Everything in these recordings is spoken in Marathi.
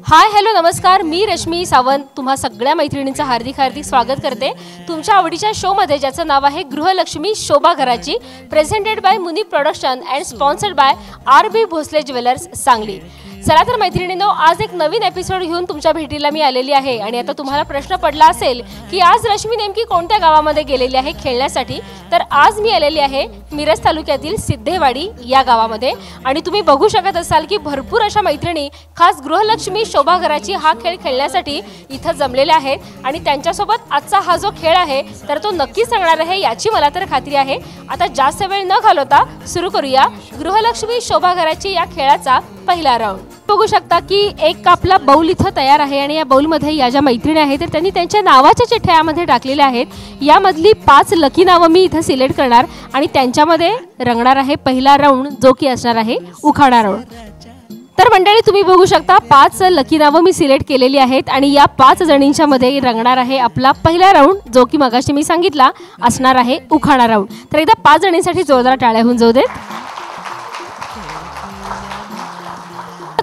हाय हॅलो नमस्कार, मी रश्मी सावंत तुम्हा सगळ्या मैत्रिणींचं हार्दिक हार्दिक स्वागत करते तुमच्या आवडीच्या शोमध्ये, ज्याचं नाव आहे गृहलक्ष्मी शोभा घराची, presented by Muni production and sponsored by RB Bhosale jewellers Sangli. चला तर मैत्रिणींनो, आज एक नवीन एपिसोड घेऊन तुमच्या भेटीला मी आलेली आहे. आणि आता तुम्हाला प्रश्न पडला असेल की आज रश्मी नेमकी कोणत्या गावामध्ये गेलेली आहे खेळण्यासाठी. तर आज मी आलेली आहे मिरज तालुक्यातील सिद्धेवाडी या गावामध्ये. आणि तुम्ही बघू शकत असाल की भरपूर अशा मैत्रिणी खास गृहलक्ष्मी शोभा घराची हा खेळ खेळण्यासाठी इथं जमलेल्या आहेत. आणि त्यांच्यासोबत आजचा हा जो खेळ आहे तर तो नक्कीच सांगणार आहे याची मला तर खात्री आहे. आता जास्त वेळ न घालवता सुरू करूया गृहलक्ष्मी शोभा घराची या खेळाचा पहिला राऊंड. बघू शकता की एक आपला बाउल इथं तयार आहे आणि या बाउलमध्ये या ज्या मैत्रिणी आहेत तर त्यांनी त्यांच्या नावाच्या चिठ्ठ्या यामध्ये टाकलेल्या आहेत. यामधली 5 लकी नावं मी इथं सिलेक्ट करणार आणि त्यांच्यामध्ये रंगणार आहे पहिला राऊंड, जो की असणार आहे उखाणा राऊंड. तर मंडळी तुम्ही बघू शकता 5 लकी नावं मी सिलेक्ट केलेली आहेत आणि या 5 जणींच्या मध्ये रंगणार आहे आपला पहिला राऊंड, जो की मगाशी मी सांगितला असणार आहे उखाणा राऊंड. तर एकदा 5 जणींसाठी जोरदार टाळ्या होऊन जाऊ देत.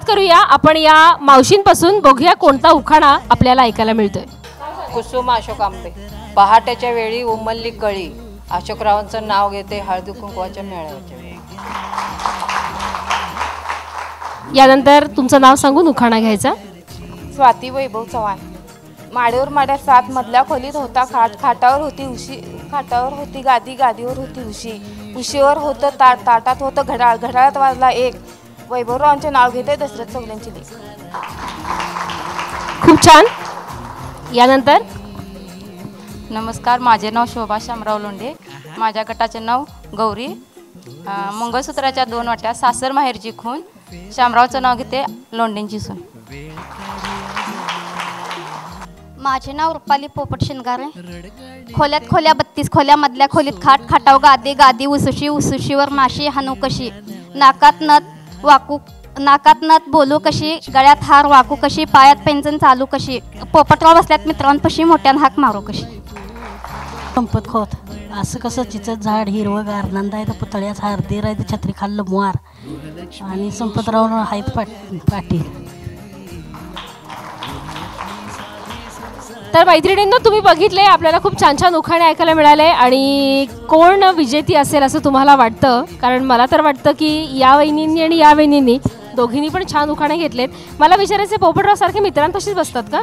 करूया आपण या मावशींपासून, बघूया कोणता उखाणा आपल्याला ऐकायला मिळतोय. कुसुम अशोक आंबे, पहाटेच्या वेळी उमलली कळी, अशोकरावांचं नाव घेते हळदी कुंकवाच्या मेळाव्याच्या वेळी. यानंतर तुमचं नाव सांगून उखाणा घ्यायचा. स्वाती वैभव चव्हाण, माडीवर माड्या 7 मधल्या खोलीत होता खाट, खाटावर होती उशी, खाटावर होती गादी, गादीवर होती उशी, उशीवर होतं ताट, ताटात होतं घड्याळ, घड्याळात वाजला 1. वैभवरावांचे नाव घेते दशरथ चौगल्यांची लेक. खूप छान. यानंतर नमस्कार, माझे नाव शोभा शामराव लोंढे, माझ्या गटाचे नाव गौरी, मंगळसूत्राच्या 2 वाट्या, सासर माहेरची खून, शामरावचं नाव घेते लोंढेंची सून. माझे नाव रुपाली पोपट शिंगारे, खोल्यात खोल्या 32 खोल्या, मधल्या खोलीत खाट, खाटाव गादी, गादी उसूशी, उसूशीवर माशी हानू कशी, नाकात नथ वाकू, नाकात नथ बोलू कशी, गळ्यात हार वाकू कशी, पायात पेंजन चालू कशी, पोपटराव बसल्यात मित्रांपाशी मोठ्यानं हाक मारू कशी. संपत खोत, असं कसं चिचं झाड हिरवगार, नंदा आहे तर पुतळ्याच हार, देर आहे तर छत्री खाल्लं मुवार, आणि संपतराव आहेत पाटील. तर मैत्रिणींनो तुम्ही बघितले, आपल्याला खूप छान छान उखाणे ऐकायला मिळाले. आणि कोण विजेती असेल असं तुम्हाला वाटतं? कारण मला तर वाटतं की या वहिनींनी आणि या वहिनींनी दोघींनी पण छान उखाणे घेतलेत. मला विचारायचे, पोपटराव सारखे मित्रांपाशीच बसतात का?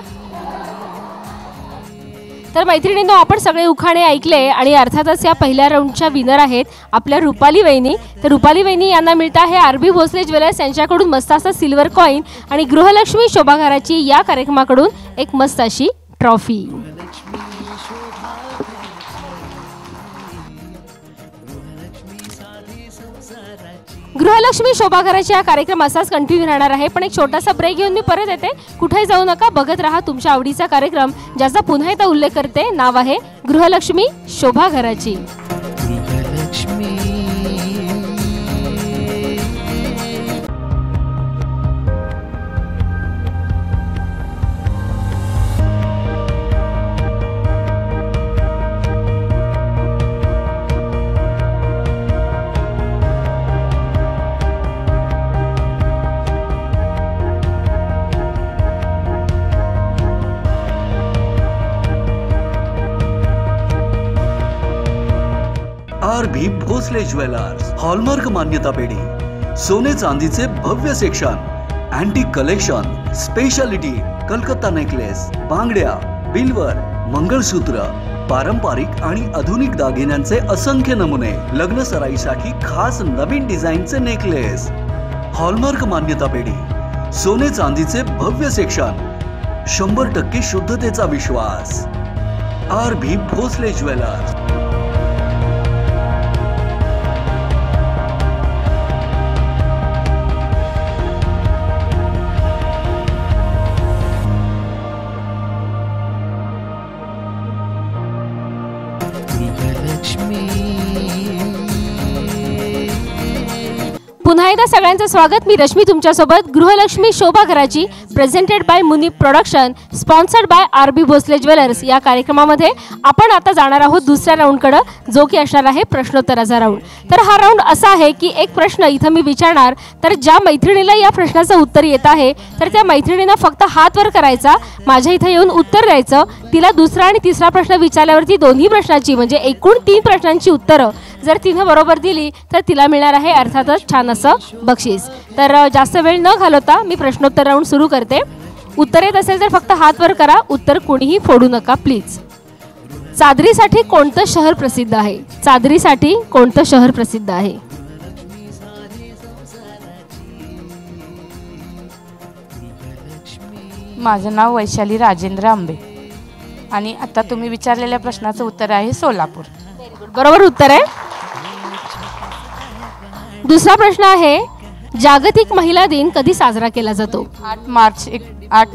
तर मैत्रिणींनो आपण सगळे उखाणे ऐकले आणि अर्थातच या पहिल्या राऊंडच्या विनर आहेत आपल्या रुपाली वहिनी. तर रुपाली वहिनी यांना मिळत आहे RB भोसले ज्वेलर्स यांच्याकडून मस्त असा सिल्वर कॉईन आणि गृहलक्ष्मी शोभा घराची या कार्यक्रमाकडून एक मस्त अशी ट्रॉफी. गृहलक्ष्मी शोभा घराची हा कार्यक्रम असाच कंटिन्यू राहणार आहे. पण एक छोटासा ब्रेक घेऊन मी परत येते. कुठेही जाऊ नका, बघत राहा तुमच्या आवडीचा कार्यक्रम, ज्याचा पुन्हा एकदा उल्लेख करते. नाव आहे गृहलक्ष्मी शोभा घराची. RB भोसले ज्वेलर्स, हॉलमार्क मान्यता पेढी, सोने चांदीचे भव्य section, antique collection, speciality, Calcutta necklace, बांगड्या, बिल्वर, मंगळसूत्र, पारंपरिक आणि आधुनिक दागिन्यांचे असंख्य नमुने, लग्न सराईसाठी खास नवीन डिझाईनचे नेकलेस, हॉलमार्क मान्यता पेढी, सोने चांदीचे भव्य सेक्शन, 100% शुद्धतेचा विश्वास. RB Bhosale jewellers. पुन्हा एकदा सगळ्यांचं स्वागत. मी रश्मी तुमच्यासोबत गृहलक्ष्मी शोभा घराची presented by Muni production, sponsored by RB. Bhosale jewellers या कार्यक्रमामध्ये आपण आता जाणार आहोत दुसऱ्या राऊंडकडं, जो की असणार आहे प्रश्नोत्तराचा राऊंड. तर हा राऊंड असा आहे की एक प्रश्न इथं मी विचारणार, तर ज्या मैत्रिणीला या प्रश्नाचं उत्तर येत आहे तर त्या मैत्रिणीनं फक्त हात वर करायचा, माझ्या इथं येऊन उत्तर द्यायचं. तिला दुसरा आणि तिसरा प्रश्न विचारल्यावरती दोन्ही प्रश्नाची म्हणजे एकूण 3 प्रश्नांची उत्तरं जर तिनं बरोबर दिली तर तिला मिळणार आहे अर्थातच छान असं बक्षीस. तर जास्त वेळ न घालवता मी प्रश्नोत्तर राऊंड सुरू करते. उत्तर येत असेल तर फक्त हात वर करा, उत्तर कोणीही फोडू नका प्लीज. चादरीसाठी कोणतं शहर प्रसिद्ध आहे? चादरीसाठी कोणतं शहर प्रसिद्ध आहे? माझं नाव वैशाली राजेंद्र आंबे आणि आता तुम्ही विचारलेल्या प्रश्नाचं उत्तर आहे सोलापूर. बरोबर उत्तर आहे. दुसरा प्रश्न आहे, जागतिक महिला दिन कधी साजरा केला जातो? 8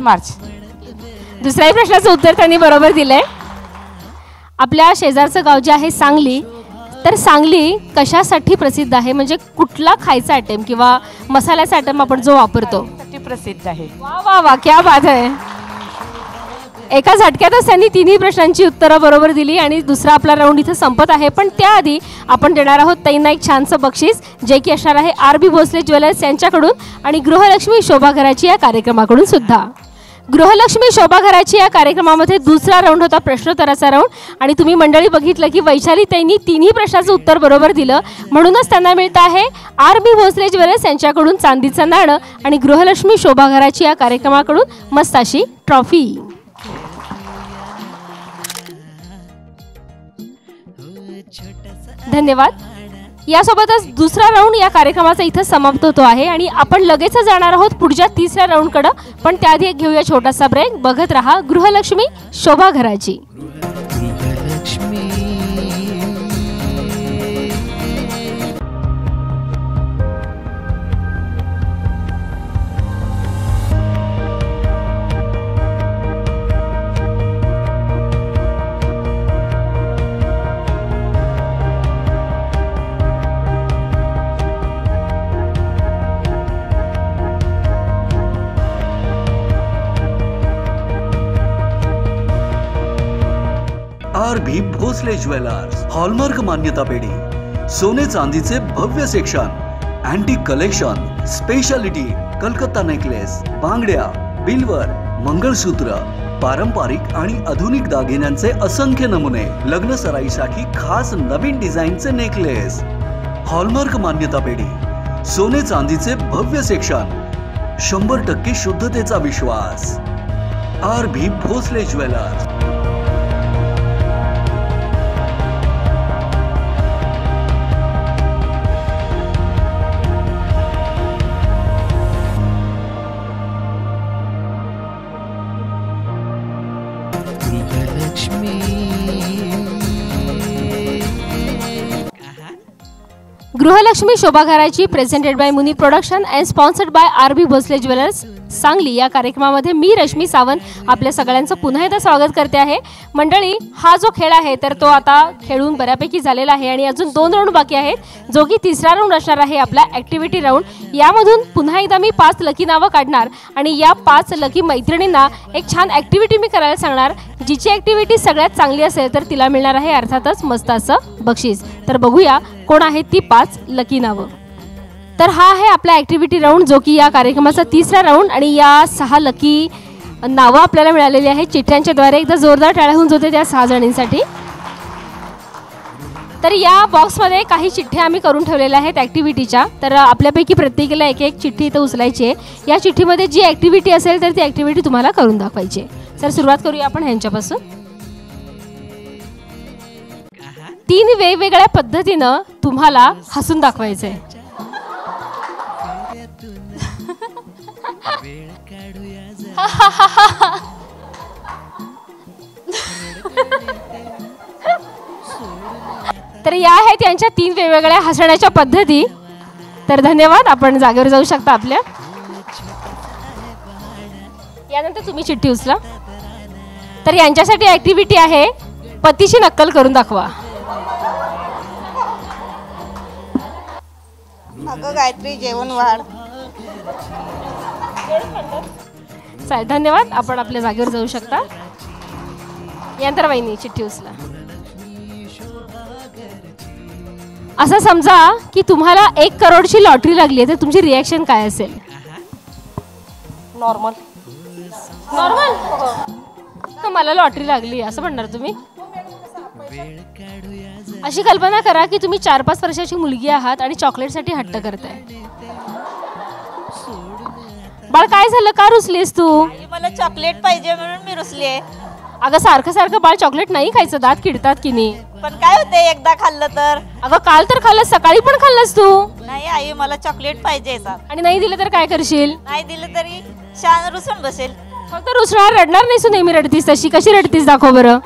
मार्च. दुसऱ्याही प्रश्नाचं उत्तर त्यांनी बरोबर दिलंय. आपल्या शेजारचं गाव जे आहे सांगली, तर सांगली कशासाठी प्रसिद्ध आहे? म्हणजे कुठला खायचा आयटम किंवा मसाल्याचा आयटम आपण जो वापरतो प्रसिद्ध आहे. वा वा वा, क्या बात आहे. एका झटक्यातच त्यांनी 3ही प्रश्नांची उत्तरं बरोबर दिली आणि दुसरा आपला राऊंड इथं संपत आहे. पण त्याआधी आपण देणार आहोत ताईंना एक छानसं बक्षीस, जे की असणार आहे आर.बी. भोसले ज्वेलर्स यांच्याकडून आणि गृहलक्ष्मी शोभा घराची या कार्यक्रमाकडून सुद्धा. गृहलक्ष्मी शोभा घराची या कार्यक्रमामध्ये दुसरा राऊंड होता प्रश्नोत्तराचा राऊंड आणि तुम्ही मंडळी बघितलं की वैशाली ताईंनी 3ही प्रश्नाचं उत्तर बरोबर दिलं, म्हणूनच त्यांना मिळतं आहे आर.बी. भोसले ज्वेलर्स यांच्याकडून चांदीचं नाणं आणि गृहलक्ष्मी शोभा घराची या कार्यक्रमाकडून मस्त अशी ट्रॉफी. धन्यवाद. यासोबतच दुसरा राऊंड या कार्यक्रमाचा इथं समाप्त होतो आहे आणि आपण लगेचच जाणार आहोत पुढच्या तिसऱ्या राऊंडकडं. पण त्याआधी एक घेऊया छोटासा ब्रेक. बघत रहा गृहलक्ष्मी शोभा घराची. आर.बी. भोसले ज्वेलर्स, हॉलमार्क मान्यता पेढी, सोने चांदीचे भव्य section, antique collection, speciality, Calcutta necklace, बांगड्या, बिल्वर, मंगळसूत्र, पारंपरिक आणि आधुनिक दागिन्यांचे असंख्य नमुने, लग्न सराईसाठी खास नवीन डिझाईनचे नेकलेस, हॉलमार्क मान्यता पेढी, सोने चांदीचे भव्य सेक्शन, 100% शुद्धतेचा विश्वास. आर.बी. भोसले ज्वेलर्स. गृहलक्ष्मी शोभा घराची presented by Muni production and sponsored by RB. Bhosale jewellers Sangli या कार्यक्रमामध्ये मी रश्मी सावंत आपल्या सगळ्यांचं पुन्हा एकदा स्वागत करते आहे. मंडळी, हा जो खेळ आहे तर तो आता खेळून बऱ्यापैकी झालेला आहे आणि अजून 2 राऊंड बाकी आहेत, जो की तिसरा राऊंड असणार आहे आपला ॲक्टिव्हिटी राऊंड. यामधून पुन्हा एकदा मी 5 लकी नावं काढणार आणि या 5 लकी मैत्रिणींना एक छान ॲक्टिव्हिटी मी करायला सांगणार. जिची ॲक्टिव्हिटी सगळ्यात चांगली असेल तर तिला मिळणार आहे अर्थातच मस्त असं बक्षीस. तर बघूया कोण आहेत ती 5 लकी नावं. तर हा आहे आपला ॲक्टिव्हिटी राऊंड, जो की या कार्यक्रमाचा तिसरा राऊंड आणि या 6 लकी नावं आपल्याला मिळालेली आहेत चिठ्ठ्यांच्या द्वारे. एकदा जोरदार टाळ्या होऊन जाते त्या 6 जणींसाठी. तर या बॉक्समध्ये काही चिठ्ठ्या आम्ही करून ठेवलेल्या आहेत ॲक्टिव्हिटीच्या. तर आपल्यापैकी प्रत्येकीला एक एक चिठ्ठी इथं उचलायची आहे. या चिठ्ठीमध्ये जी ॲक्टिव्हिटी असेल तर ती ॲक्टिव्हिटी तुम्हाला करून दाखवायची आहे. तर सुरुवात करूया आपण ह्यांच्यापासून. 3 वेगवेगळ्या पद्धतीनं तुम्हाला हसून दाखवायचं आहे. तर या आहेत यांच्या 3 वेगवेगळ्या हसण्याच्या पद्धती. तर धन्यवाद, आपण जागेवर जाऊ शकता आपल्या. यानंतर तुम्ही चिठ्ठी उचला. तर यांच्यासाठी ॲक्टिव्हिटी आहे पतीची नक्कल करून दाखवा. अगं गायत्री जेवण वाढ. चालेल, धन्यवाद. आपण आपल्या जागेवर जाऊ शकता. यंत्र वहिनी चिठ्ठी उचला. असं समजा की तुम्हाला 1 करोडची लॉटरी लागली आहे, तर तुमची रिॲक्शन काय असेल? नॉर्मल. नॉर्मल? मला लॉटरी लागली असं म्हणणार तुम्ही? अशी कल्पना करा की तुम्ही 4-5 वर्षाची मुलगी आहात आणि चॉकलेटसाठी हट्ट करताय. बाळ काय झालं, का रुसलीस तू? मला चॉकलेट पाहिजे म्हणून मी रुसली आहे. अगं सारखं सारखं बाळ चॉकलेट नाही खायचं, दात किडतात की नाही. पण काय होते एकदा खाल्लं तर? अगं काल तर खाल्लंस, सकाळी पण खाल्लंस तू. नाही आई, मला चॉकलेट पाहिजे. आणि नाही दिलं तर काय करशील? नाही दिलं तरी शान रुसून बसेल. फक्त रुसणार, रडणार नाही. तू नेहमी रडतीस तशी, कशी रडतीस दाखव बरं.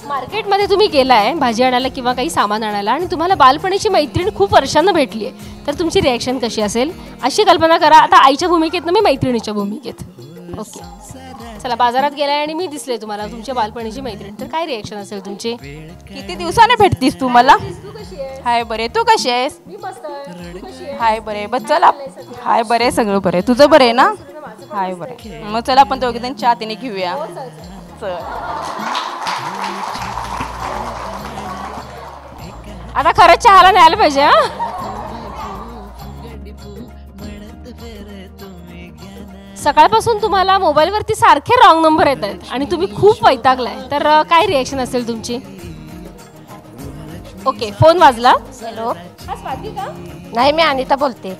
मार्केटमध्ये तुम्ही गेलाय भाजी आणायला किंवा काही सामान आणायला आणि तुम्हाला बालपणीची मैत्रीण खूप वर्षांना भेटली आहे, तर तुमची रिॲक्शन कशी असेल? अशी कल्पना करा. आता आईच्या भूमिकेत ना, मी मैत्रिणीच्या भूमिकेत. ओके, चला बाजारात गेलाय आणि मी दिसले तुम्हाला तुमच्या बालपणीची मैत्रीण, तर काय रिॲक्शन असेल तुमची? किती दिवसाने भेटतीस तू मला? हाय बरे, तू कशी आहेस? हाय बरे, बस चल. हाय बरे, सगळं बरे. तुझं बरे ना? हाय बरे. मग चला आपण दोघे जण चहा तिने घेऊया. चल. आता खरंच चहाला न्यायला पाहिजे. हा, सकाळपासून तुम्हाला मोबाईलवरती सारखे रॉंग नंबर येत आहेत आणि तुम्ही खूप वैतागलाय, तर काय रिॲक्शन असेल तुमची? ओके, फोन वाजला. हॅलो. हा स्वाती का? नाही, मी अनिता बोलते.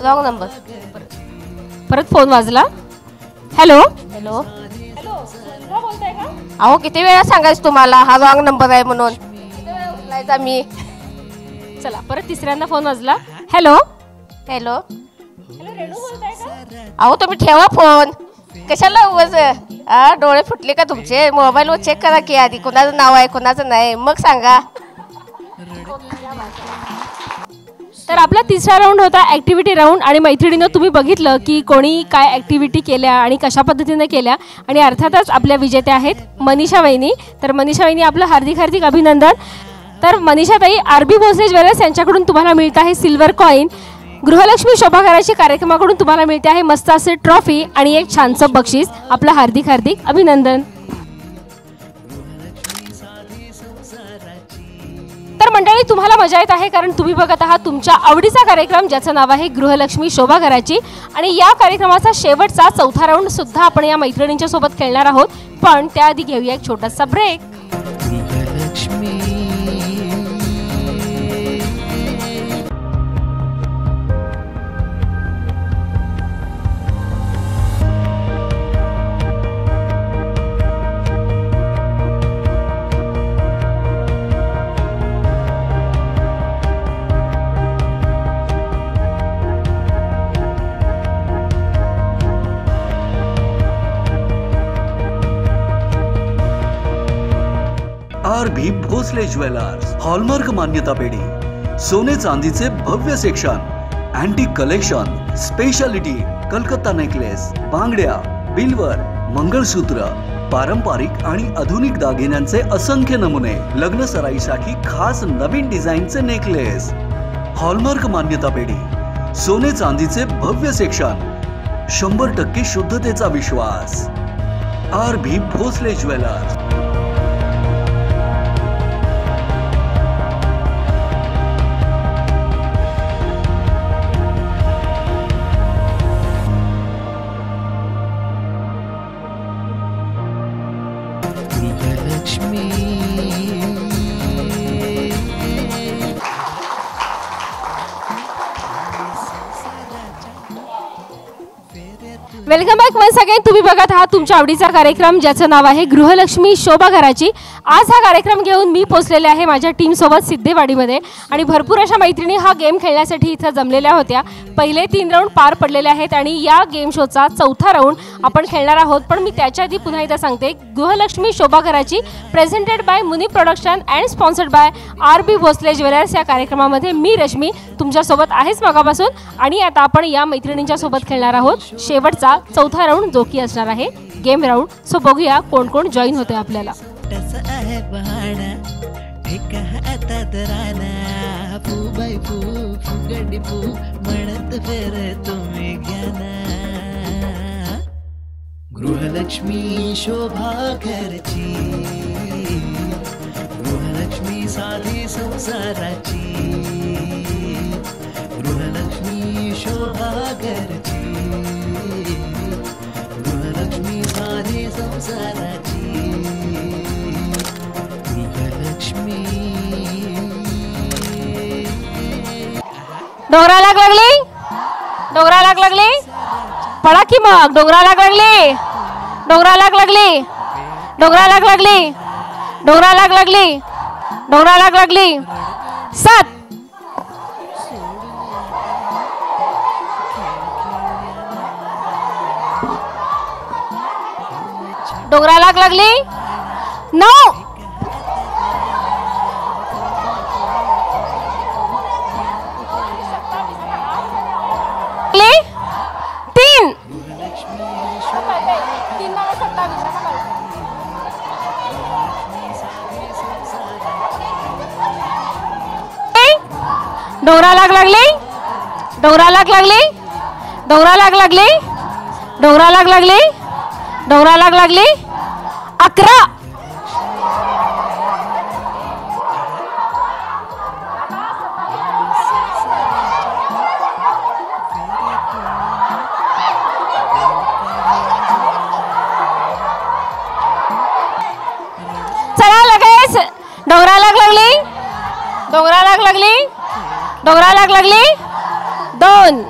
Wrong number. परत फोन वाजला. हॅलो. हॅलो. बोलताय का? अहो किती वेळा सांगायचं तुम्हाला हा रॉंग नंबर आहे म्हणून. मी. चला परत तिसऱ्यांदा फोन वाजला. हॅलो. हॅलो. रेणू बोलताय का? अहो तुम्ही ठेवा फोन. कशाला उगाच डोळे फुटले का तुमचे? मोबाईलवर चेक करा की आधी कोणाचं नाव आहे कोणाचं नाही, मग सांगा. तर आपला तिसरा राऊंड होता ॲक्टिव्हिटी राऊंड आणि मैत्रिणीनं तुम्ही बघितलं की कोणी काय ॲक्टिव्हिटी केल्या आणि कशा पद्धतीने केल्या आणि अर्थातच आपल्या विजेत्या आहेत मनीषा वहिनी. तर मनीषा वहिनी आपलं हार्दिक हार्दिक अभिनंदन. तर मनीषाताई, आर.बी. भोसले ज्वेलर्स यांच्याकडून तुम्हाला मिळत आहे सिल्वर कॉईन. गृहलक्ष्मी शोभाघराची कार्यक्रमाकडून तुम्हाला मिळते आहे मस्त असे ट्रॉफी आणि एक छानसं बक्षीस. आपलं हार्दिक हार्दिक अभिनंदन. तर मंडळी, तुम्हाला मजा येत आहे कारण तुम्ही बघत आहात तुमच्या आवडीचा कार्यक्रम ज्याचं नाव आहे गृहलक्ष्मी शोभाघराची. आणि या कार्यक्रमाचा शेवटचा 4था राऊंड सुद्धा आपण या मैत्रिणींच्या सोबत खेळणार आहोत, पण त्याआधी घेऊया एक छोटासा break. RB. Bhosale jewellers, hallmark मान्यता पेढी, सोने चांदीचे भव्य section, antique collection, speciality, Calcutta necklace, बांगड्या, बिल्वर, मंगळसूत्र, पारंपरिक आणि आधुनिक दागिन्यांचे असंख्य नमुने, लग्न सराईसाठी खास नवीन डिझाईनचे नेकलेस, हॉलमार्क मान्यता पेढी, सोने चांदीचे भव्य सेक्शन, 100% शुद्धतेचा विश्वास. RB. Bhosale jewellers. Welcome back once again. तुम्ही बघत आहात तुमच्या आवडीचा कार्यक्रम ज्याचं नाव आहे गृहलक्ष्मी शोभा घराची. आज हा कार्यक्रम घेऊन मी पोचलेले आहे माझ्या टीमसोबत सिद्धेवाडीमध्ये आणि भरपूर अशा मैत्रिणी हा गेम खेळण्यासाठी इथं जमलेल्या होत्या. पहिले 3 राऊंड पार पडलेले आहेत आणि या गेम शोचा 4था राऊंड आपण खेळणार आहोत. पण मी त्याच्या आधी पुन्हा एकदा सांगते, गृहलक्ष्मी शोभा घराची presented by Muni production and sponsored by RB Bhosale jewellers या कार्यक्रमामध्ये मी रश्मी तुमच्यासोबत आहेच मगापासून. आणि आता आपण या मैत्रिणींच्या सोबत खेळणार आहोत शेवटचा 4था राऊंड जो की असणार आहे गेम राऊंड. सो बघूया कोण कोण जॉईन होते आपल्याला. गृहलक्ष्मी शोभा घरची, गृहलक्ष्मी साधी संसाराची, गृहलक्ष्मी शोभा घरची, गृहलक्ष्मी साधी संसाराची, गृहलक्ष्मी. डोंगरा लाग लागली, डोंगरा लाग लागली, पळा की मग. डोंगरा लाग लागली, डोंगरा लाग लागली, डोंगरा लाग लागली, डोंगरा लाग लागली, डोंगरा लाग लागली. 7 डोंगरा लाग लागली. 9 3 डोंगरा लाग लागली, डोंगरा लाग लागली, डोंगरा लाग लागली, डोंगरा लाग लागली, डोंगरा लाग लागली. 11 चला लगेच. डोंगरा लाग लागली, डोंगरा लाग लागली, डोंगरा लाग लागली. 2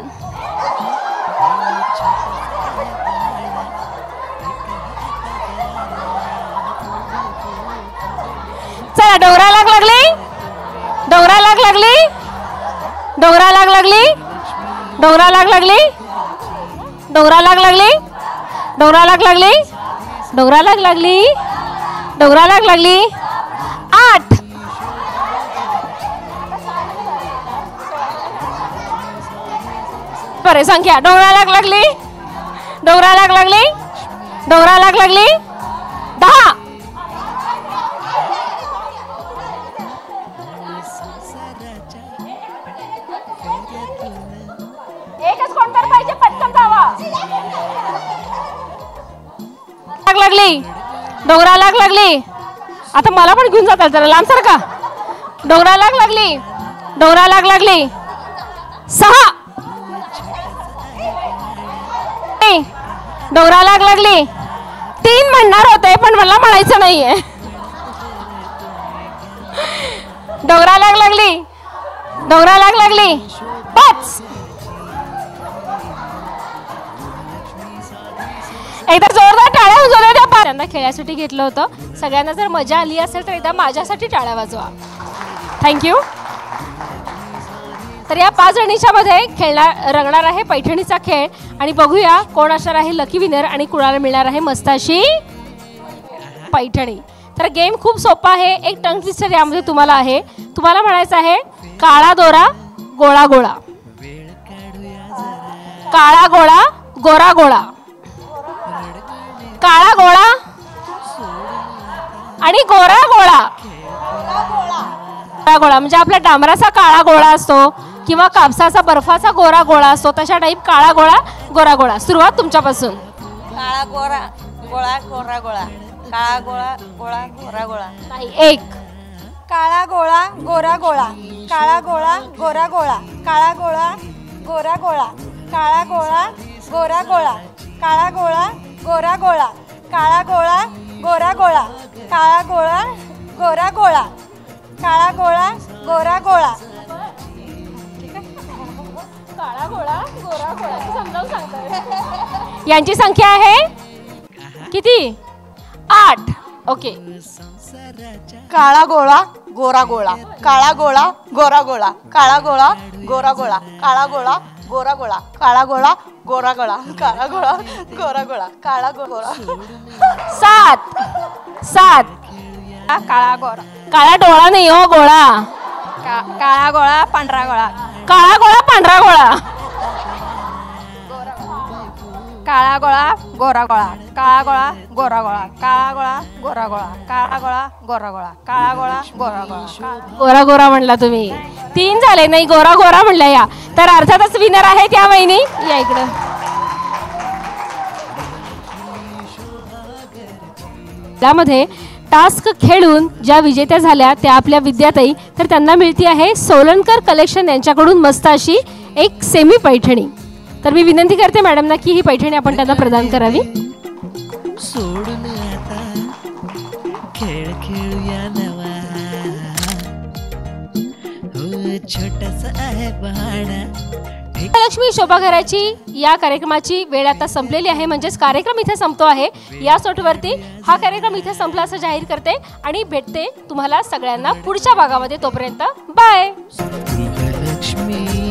चला. डोंगरा लाग लागली, डोंगरा लाग लागली, डोंगरा लाग लागली, डोंगरा लाग लागली, डोंगरा लाग लागली, डोंगरा लाग लागली, डोंगरा लाग लागली, डोंगरा लाग लागली. 8 बरे संख्या. डोंगरा लाग लागली, डोंगरा लाग लागली, डोंगरा लाग लागली. 10 एकच कोणतर पाहिजे, पटकन जावा. लाग लागली, डोंगरा लाग लागली. आता मला पण घेऊन जातात जरा लांब सारखा. डोंगरा लाग लागली, डोंगरा लाग लागली. 6 डोंगरा लाग लागली. 3 म्हणणार होते पण मला म्हणायचं नाहीये. डोंगरा लाग लागली, डोंगरा लाग लागली. 5 एकदा जोरदार टाळ्या वाजवल्या त्या त्यांना खेळासाठी घेतलं होतं. सगळ्यांना जर मजा आली असेल तर एकदा माझ्यासाठी टाळ्या वाजवा. थँक्यू. तर या 5 जणीच्या मध्ये रंगणार आहे पैठणीचा खेळ आणि बघूया कोण असणार आहे लकी विनर आणि कुणाला मिळणार आहे मस्त अशी पैठणी. तर गेम खूप सोपा आहे. एक टंग ट्विस्टर यामध्ये तुम्हाला आहे. तुम्हाला म्हणायचं आहे काळा दोरा गोळा गोळा, काळा गोळा गोरा गोळा, काळा गोळा आणि गोरा गोळा. गोळा गोळा म्हणजे आपला डांबराचा काळा गोळा असतो किंवा कापसाचा बर्फाचा गोरा गोळा असतो, तशा टाईप काळा गोळा गोरा गोळा. सुरुवात तुमच्यापासून. काळा गोरा गोळा गोरा गोळा, काळा गोळा गोळा गोरा गोळा. नाही. 1 काळा गोळा गोरा गोळा, काळा गोळा गोरा गोळा, काळा गोळा गोरा गोळा, काळा गोळा गोरा गोळा, काळा गोळा गोरा गोळा, काळा गोळा गोरा गोळा, काळा गोळा गोरा गोळा, काळा गोळा गोरा गोळा. काळा गोळा गोरा गोळा समजावून सांगतो. यांची संख्या आहे किती? 8. ओके. काळा गोळा गोरा गोळा, काळा गोळा गोरा गोळा, काळा गोळा गोरा गोळा, काळा गोळा गोरा गोळा, काळा गोळा गोरा गोळा, काळा गोळा गोरा गोळा, काळा गोरा. 7. काळा गोरा, काळा डोळा नाही हो, गोळा. काळा गोळा पांढरा गोळा, काळा गोळा पांढरा गोळा. काळा गोळा गोरा गोळा, काळा गोळा गोरा गोळा, काळा गोळा गोरा गोळा, काळा गोळा गोरा गोळा, काळा गोळा गोरा गोळा. गोरा गोरा म्हणला तुम्ही. 3 झाले, नाही गोरा गोरा म्हणल्या या. तर अर्थातच विनर आहे त्या वहिनी. या इकडं. त्यामध्ये टास्क खेळून ज्या विजेत्या झाल्या त्या आपल्या विद्याताई, तर त्यांना मिळती आहे सोलनकर कलेक्शन यांच्याकडून मस्त अशी एक सेमी पैठणी. तर मी विनंती करते मॅडमना की ही पैठणी आपण त्यांना प्रदान करावी. सोडून आता खेळ खेळूया नवा, हो छोटासा आहे बहाणा. लक्ष्मी शोभा घराची या कार्यक्रमाची वेळ आता संपलेली आहे, म्हणजेच कार्यक्रम इथे संपतो आहे. या सोटवरती हा कार्यक्रम इथे संपला असं जाहीर करते आणि भेटते तुम्हाला सगळ्यांना पुढच्या भागामध्ये. तोपर्यंत बाय. गृहलक्ष्मी